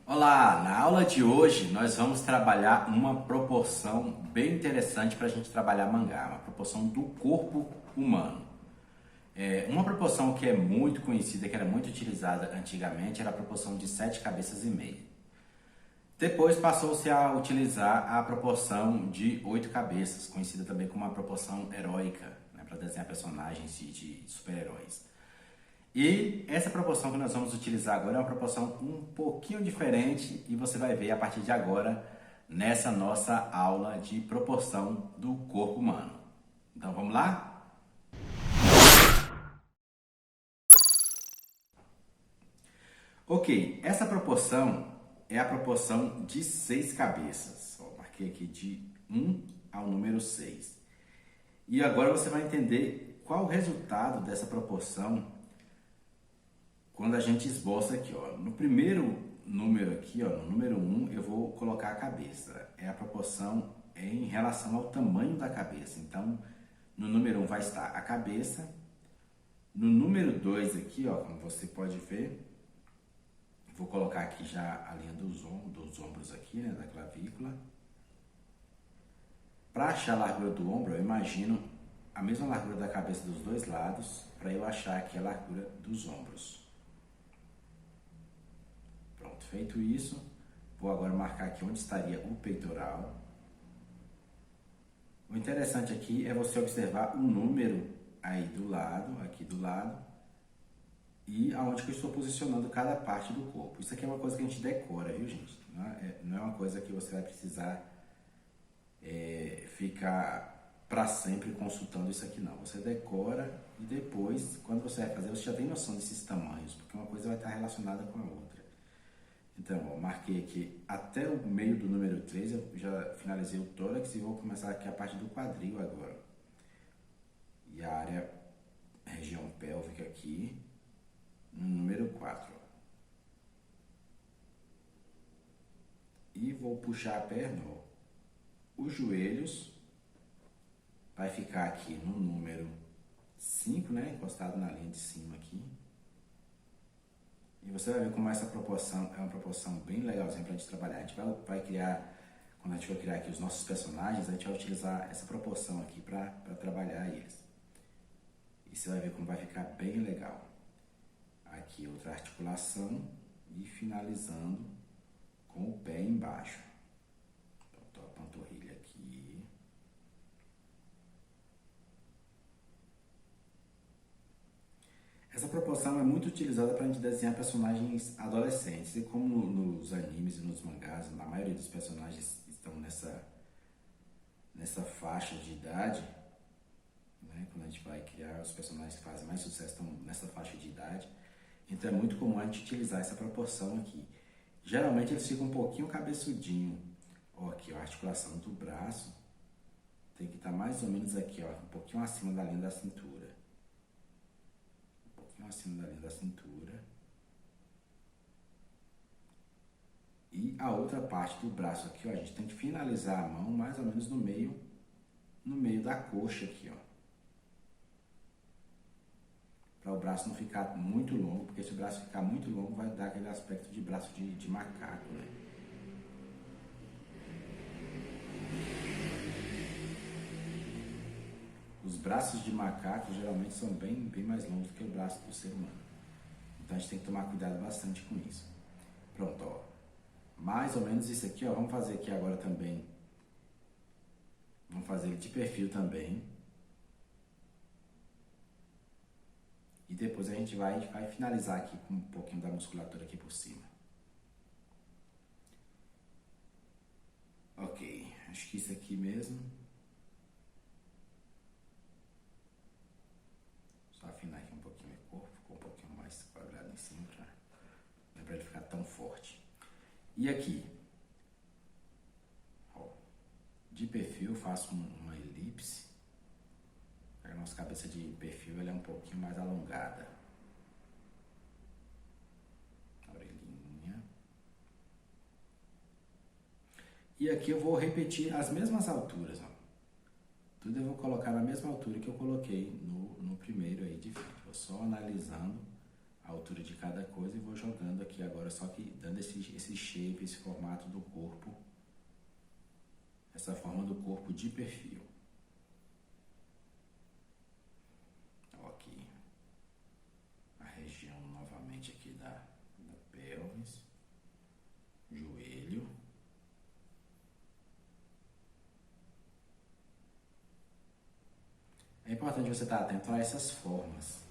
Olá, na aula de hoje nós vamos trabalhar uma proporção bem interessante para a gente trabalhar mangá, uma proporção do corpo humano. Uma proporção que é muito conhecida, que era muito utilizada antigamente, era a proporção de 7 cabeças e meia. Depois passou-se a utilizar a proporção de 8 cabeças, conhecida também como uma proporção heróica, né, para desenhar personagens de super-heróis. E essa proporção que nós vamos utilizar agora é uma proporção um pouquinho diferente e você vai ver a partir de agora nessa nossa aula de proporção do corpo humano. Então vamos lá? Ok, essa proporção é a proporção de 6 cabeças. Marquei aqui de 1 ao número 6. E agora você vai entender qual o resultado dessa proporção quando a gente esboça aqui, ó. No primeiro número aqui, ó, no número 1, eu vou colocar a cabeça. É a proporção em relação ao tamanho da cabeça. Então, no número 1 vai estar a cabeça. No número 2 aqui, ó, como você pode ver, vou colocar aqui já a linha dos ombros aqui, né, da clavícula. Para achar a largura do ombro, eu imagino a mesma largura da cabeça dos dois lados, para eu achar aqui a largura dos ombros. Pronto, feito isso, vou agora marcar aqui onde estaria o peitoral. O interessante aqui é você observar o número aí do lado, aqui do lado, e aonde que eu estou posicionando cada parte do corpo. Isso aqui é uma coisa que a gente decora, viu, gente? Não é uma coisa que você vai precisar ficar para sempre consultando isso aqui, não. Você decora e depois, quando você vai fazer, você já tem noção desses tamanhos, porque uma coisa vai estar relacionada com a outra. Então, ó, marquei aqui até o meio do número 3, eu já finalizei o tórax e vou começar aqui a parte do quadril agora. E a área, região pélvica aqui, no número 4. Ó. E vou puxar a perna, ó. Os joelhos vai ficar aqui no número 5, né? Encostado na linha de cima aqui. E você vai ver como essa proporção é uma proporção bem legalzinha pra gente trabalhar. A gente vai criar, quando a gente for criar aqui os nossos personagens, a gente vai utilizar essa proporção aqui para trabalhar eles. E você vai ver como vai ficar bem legal. Aqui outra articulação e finalizando com o pé embaixo. Então, a panturrilha aqui. Essa proporção é muito utilizada para a gente desenhar personagens adolescentes. E como nos animes e nos mangás, a maioria dos personagens estão nessa faixa de idade, né? Quando a gente vai criar os personagens que fazem mais sucesso estão nessa faixa de idade. Então é muito comum a gente utilizar essa proporção aqui. Geralmente eles ficam um pouquinho cabeçudinho. Ó, aqui ó, a articulação do braço tem que estar mais ou menos aqui, ó, um pouquinho acima da linha da cintura. Acima da linha da cintura. E a outra parte do braço aqui, ó, a gente tem que finalizar a mão mais ou menos no meio da coxa aqui, ó. Para o braço não ficar muito longo, porque se o braço ficar muito longo vai dar aquele aspecto de braço de macaco, né? Os braços de macaco geralmente são bem mais longos do que o braço do ser humano. Então a gente tem que tomar cuidado bastante com isso. Pronto, ó. Mais ou menos isso aqui, ó. Vamos fazer aqui agora também. Vamos fazer ele de perfil também. E depois a gente vai finalizar aqui com um pouquinho da musculatura aqui por cima. Ok, acho que isso aqui mesmo. Só afinar aqui um pouquinho o corpo, ficou um pouquinho mais quadrado em cima, não é para ele ficar tão forte. E aqui, ó, de perfil faço uma elipse. A nossa cabeça de perfil ela é um pouquinho mais alongada. A orelhinha. E aqui eu vou repetir as mesmas alturas, ó. Tudo eu vou colocar na mesma altura que eu coloquei no primeiro aí de frente. Vou só analisando a altura de cada coisa e vou jogando aqui agora, só que dando esse shape, esse formato do corpo, essa forma do corpo de perfil. Então, aqui a região novamente aqui da pelvis, joelho. É importante você estar atento a essas formas.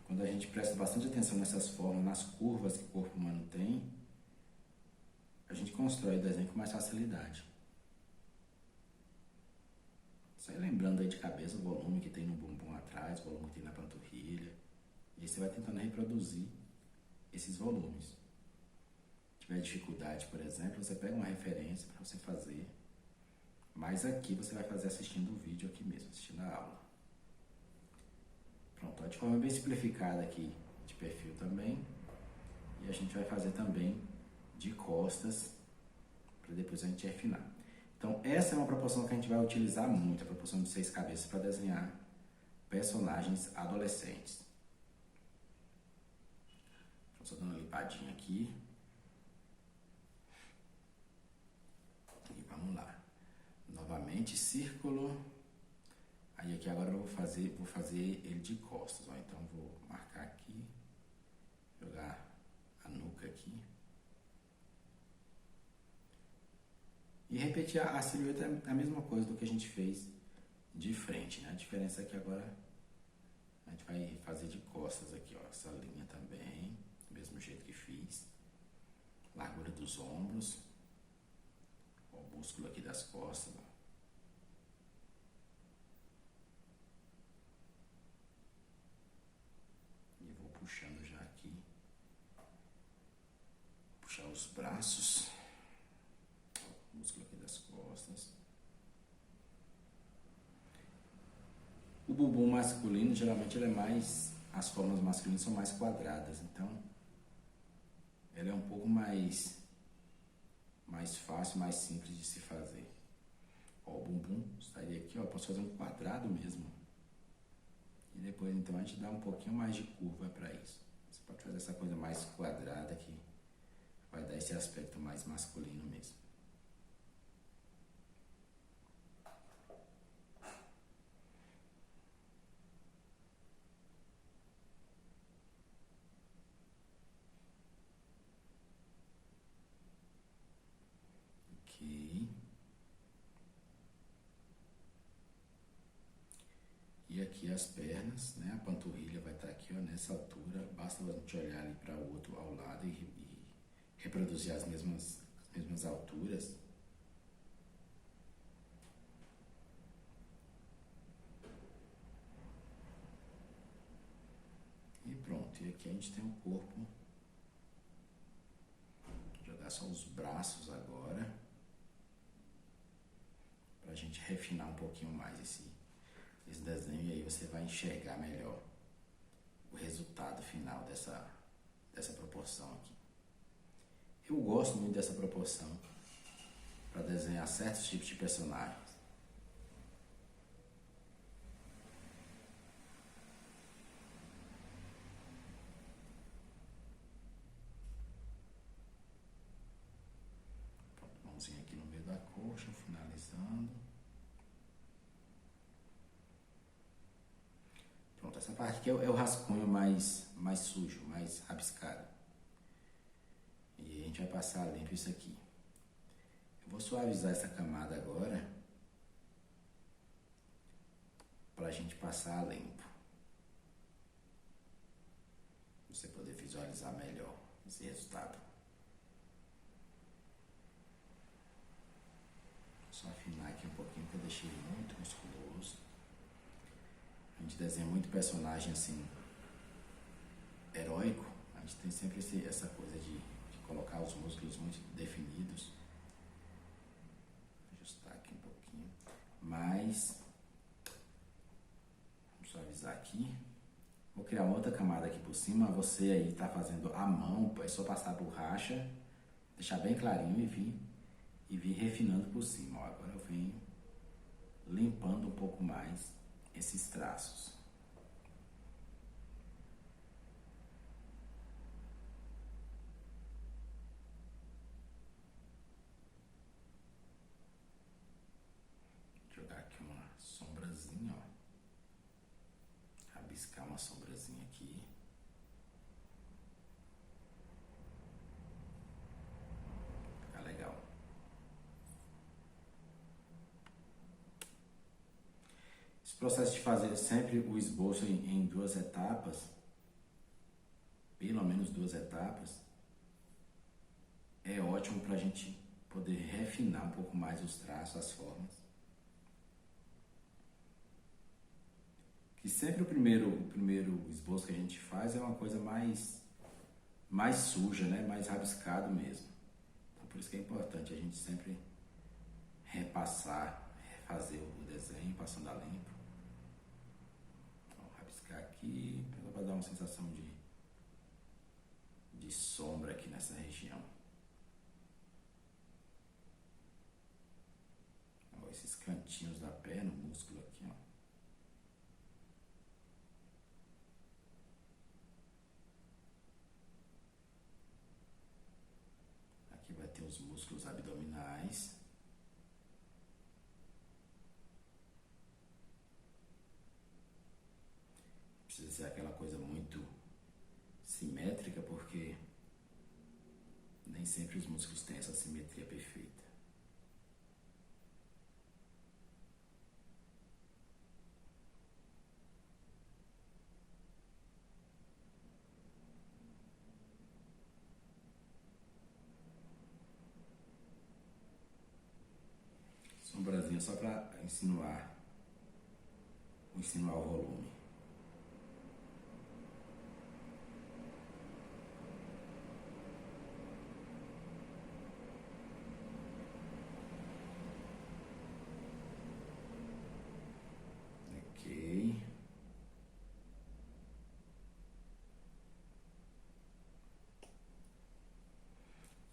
Quando a gente presta bastante atenção nessas formas, nas curvas que o corpo humano tem, a gente constrói o desenho com mais facilidade. Sai lembrando aí de cabeça o volume que tem no bumbum atrás, o volume que tem na panturrilha. E aí você vai tentando reproduzir esses volumes. Se tiver dificuldade, por exemplo, você pega uma referência para você fazer. Mas aqui você vai fazer assistindo o vídeo aqui mesmo, assistindo a aula. Pronto, de forma bem simplificada aqui de perfil também. E a gente vai fazer também de costas, para depois a gente refinar. Então essa é uma proporção que a gente vai utilizar muito, a proporção de 6 cabeças para desenhar personagens adolescentes. Então, só dando uma limpadinha aqui. E vamos lá. Novamente, círculo. Aí aqui agora eu vou fazer ele de costas, ó. Então vou marcar aqui, jogar a nuca aqui. E repetir a silhueta é a mesma coisa do que a gente fez de frente, né? A diferença é que agora a gente vai fazer de costas aqui, ó. Essa linha também, do mesmo jeito que fiz. Largura dos ombros. Ó, o músculo aqui das costas, ó. Puxando já aqui, puxar os braços, o músculo aqui das costas. O bumbum masculino, geralmente ele é mais, as formas masculinas são mais quadradas, então ele é um pouco mais fácil, mais simples de se fazer. Ó, o bumbum estaria aqui, ó, posso fazer um quadrado mesmo. E depois, então, a gente dá um pouquinho mais de curva para isso. Você pode fazer essa coisa mais quadrada que vai dar esse aspecto mais masculino mesmo. Ok. E aqui as pernas, né? A panturrilha vai estar aqui, ó, nessa altura. Basta a gente olhar ali para o outro ao lado e reproduzir as mesmas alturas. E pronto. E aqui a gente tem o corpo. Vou jogar só os braços agora, para a gente refinar um pouquinho mais esse desenho, e aí você vai enxergar melhor o resultado final dessa proporção aqui. Eu gosto muito dessa proporção para desenhar certos tipos de personagens. Pronto, mãozinha aqui no meio da coxa, finalizando. Pronto, essa parte aqui é o rascunho mais sujo, mais rabiscado. E a gente vai passar limpo isso aqui. Eu vou suavizar essa camada agora, para a gente passar limpo. Pra você poder visualizar melhor esse resultado. Só afinar aqui um pouquinho, que eu deixei muito musculoso. A gente desenha muito personagem assim, heróico. A gente tem sempre essa coisa de colocar os músculos muito definidos. Vou ajustar aqui um pouquinho. Mas vamos suavizar aqui. Vou criar uma outra camada aqui por cima. Você aí está fazendo à mão, é só passar a borracha, deixar bem clarinho e vir refinando por cima. Ó, agora eu venho limpando um pouco mais esses traços. Esse processo de fazer sempre o esboço em duas etapas, pelo menos duas etapas, é ótimo para a gente poder refinar um pouco mais os traços, as formas. Que sempre o primeiro esboço que a gente faz é uma coisa mais suja, né? Mais rabiscado mesmo. Então por isso que é importante a gente sempre repassar, refazer o desenho, passando a limpo. Então, rabiscar aqui, para dar uma sensação de sombra aqui nessa região. Ó, esses cantinhos da perna, o músculo aqui, ó. Aqui vai ter os músculos abdominais. Precisa ser aquela coisa muito simétrica, porque nem sempre os músculos têm essa simetria perfeita. Sombrazinha só para insinuar o volume. Ok.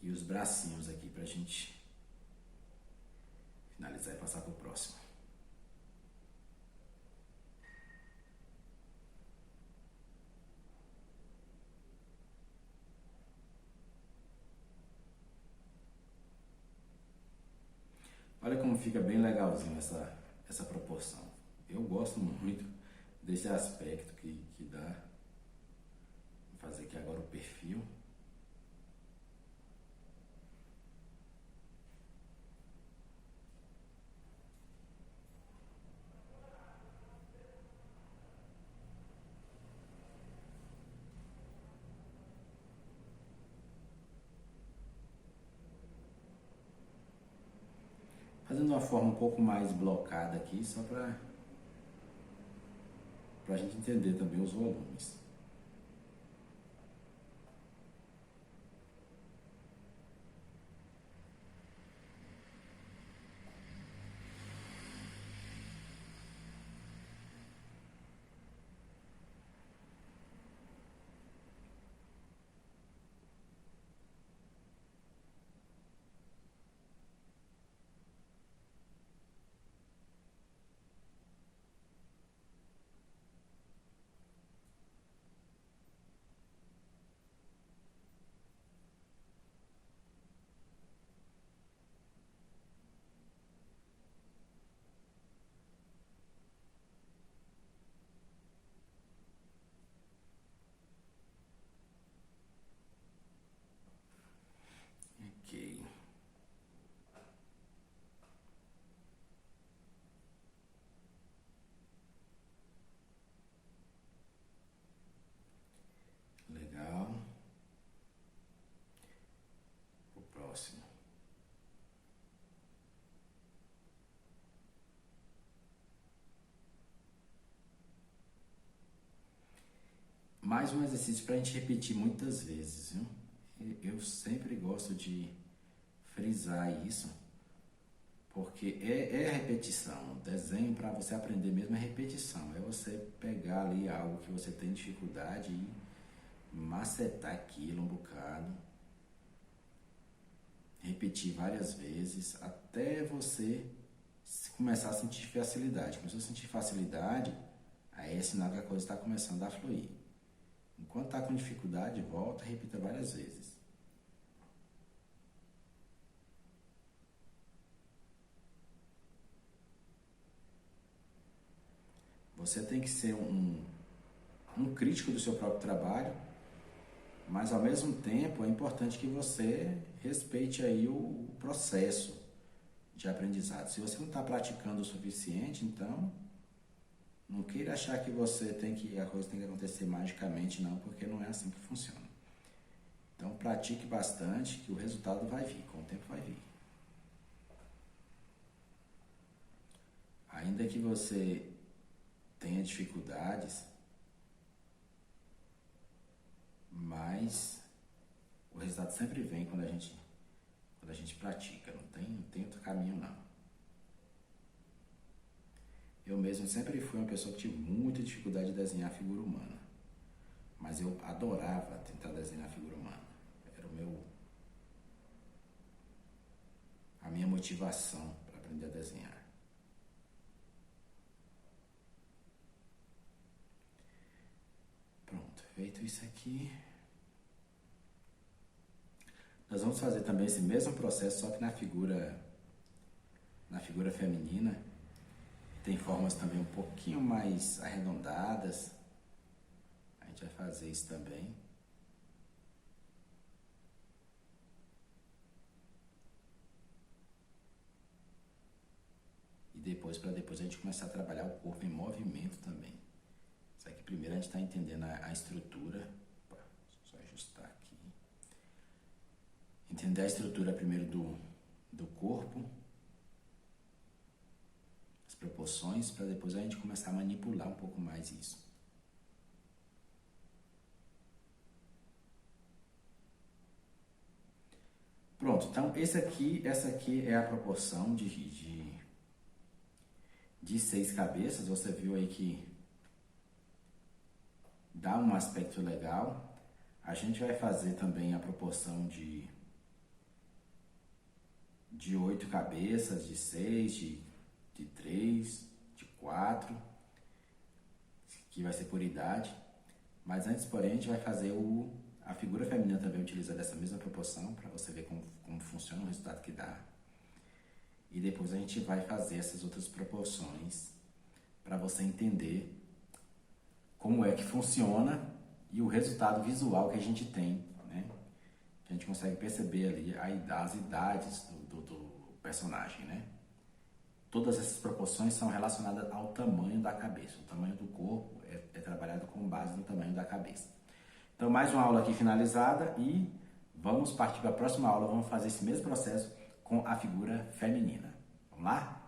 E os bracinhos aqui pra gente finalizar e passar pro próximo. Olha como fica bem legalzinho essa proporção. Eu gosto muito desse aspecto que dá. Vou fazer aqui agora o perfil. Fazendo uma forma um pouco mais blocada aqui, só para a gente entender também os volumes. Ok. Legal. O próximo. Mais um exercício para a gente repetir muitas vezes, viu? Eu sempre gosto de frisar isso, porque é repetição. O desenho, para você aprender mesmo, é repetição. É você pegar ali algo que você tem dificuldade e macetar aquilo um bocado, repetir várias vezes, até você começar a sentir facilidade. Começou a sentir facilidade, aí é sinal que a coisa está começando a fluir. Enquanto está com dificuldade, volta e repita várias vezes. Você tem que ser um crítico do seu próprio trabalho, mas ao mesmo tempo é importante que você respeite aí o processo de aprendizado. Se você não está praticando o suficiente, então Não queira achar que a coisa tem que acontecer magicamente, não, porque não é assim que funciona. Então pratique bastante que o resultado vai vir, com o tempo vai vir. Ainda que você tenha dificuldades, mas o resultado sempre vem quando a gente pratica, não tem outro caminho não. Eu mesmo sempre fui uma pessoa que tive muita dificuldade de desenhar figura humana, mas eu adorava tentar desenhar figura humana. Era a minha motivação para aprender a desenhar. Pronto, feito isso aqui, nós vamos fazer também esse mesmo processo, só que na figura feminina. Tem formas também um pouquinho mais arredondadas. A gente vai fazer isso também. E depois a gente começar a trabalhar o corpo em movimento também. Isso aqui primeiro a gente está entendendo a estrutura. Opa, só ajustar aqui. Entender a estrutura primeiro do corpo, as proporções, para depois a gente começar a manipular um pouco mais isso. Pronto, então essa aqui é a proporção de 6 cabeças. Você viu aí que dá um aspecto legal. A gente vai fazer também a proporção de 8 cabeças, de 6, de 3, de 4, que vai ser por idade. Mas antes, porém, a gente vai fazer a figura feminina também utiliza dessa mesma proporção, para você ver como funciona o resultado que dá. E depois a gente vai fazer essas outras proporções para você entender como é que funciona e o resultado visual que a gente tem, né? Que a gente consegue perceber ali as idades do personagem, né? Todas essas proporções são relacionadas ao tamanho da cabeça. O tamanho do corpo é trabalhado com base no tamanho da cabeça. Então, mais uma aula aqui finalizada e vamos partir para a próxima aula. Vamos fazer esse mesmo processo com a figura feminina. Vamos lá?